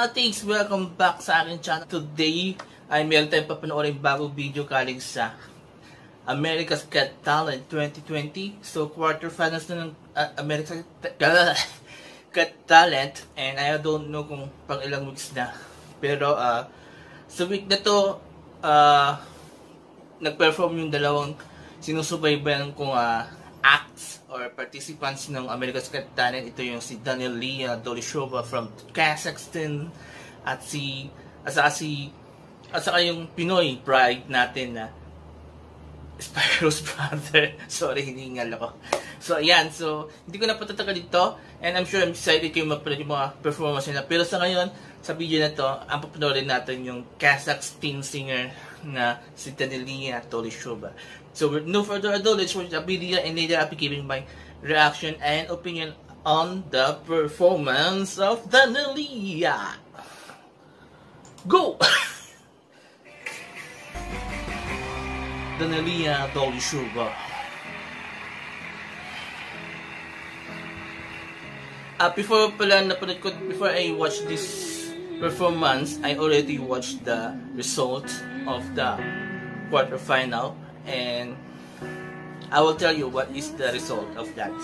Thanks, welcome back sa aking channel. Today ay meron tayong papanoorin bagong video galing sa America's Got Talent 2020. So quarterfinals na ng America's Got Talent, and I don't know kung pang ilang weeks na. Pero sa week na to, nag-perform yung dalawang sinusubaybayan kong acts or participants ng America's Got Talent. Ito yung si Danilia Dolyshova from Kazakhstan at saka yung Pinoy pride natin na Spyro's brother. Sorry, hiningal ako. So ayan, so hindi ko na patatagal dito, and I'm sure I'm excited kayo mapanood yung mga performance nila. Pero sa ngayon, sa video na to, ang papanoodin natin yung Kazakhstan singer na si Danilia Dolyshova. So with no further ado, let's watch the video, and later I'll be giving my reaction and opinion on the performance of Danilia. Go! Danilia Dolyshova. Before I watch this performance, I already watched the result of the quarterfinal, and I will tell you what is the result of that.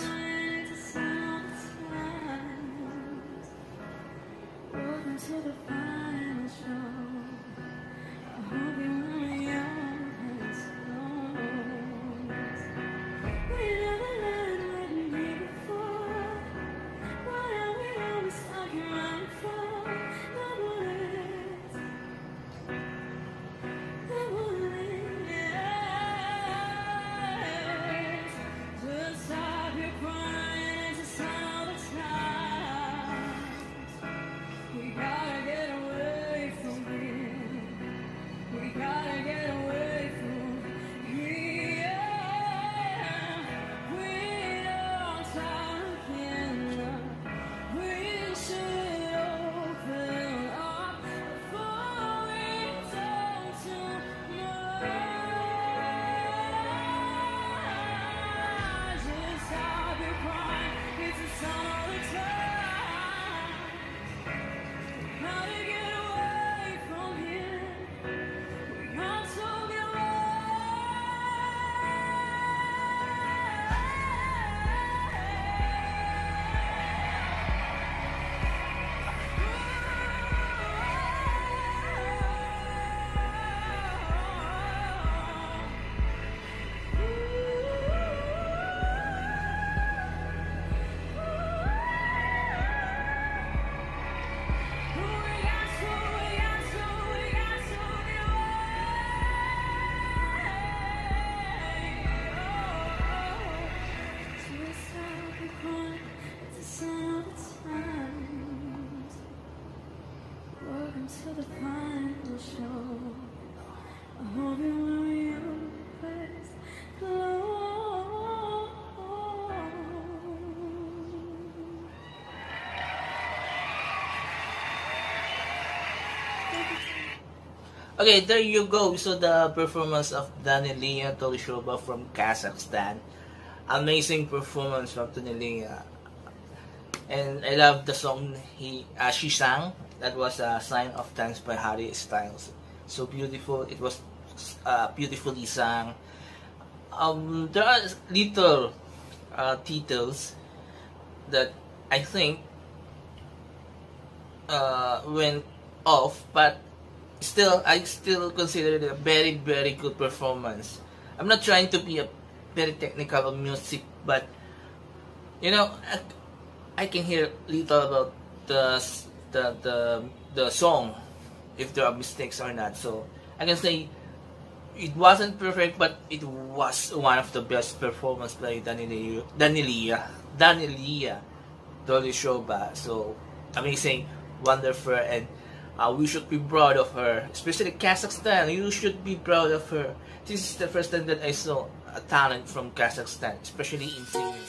To the final show, I hope you know your best glow. Okay, there you go. So the performance of Danilia Dolyshova from Kazakhstan. Amazing performance from Danilia, and I love the song she sang. That was a Sign of Thanks by Harry Styles. So beautiful. It was beautifully sung. There are little details that I think went off, but I still consider it a very, very good performance. I'm not trying to be a very technical of music, but you know, I can hear little about the song, if there are mistakes or not. So I can say it wasn't perfect, but it was one of the best performance by Danilia Dolyshova. So amazing, wonderful, and we should be proud of her, especially Kazakhstan. You should be proud of her. This is the first time that I saw a talent from Kazakhstan, especially in singing.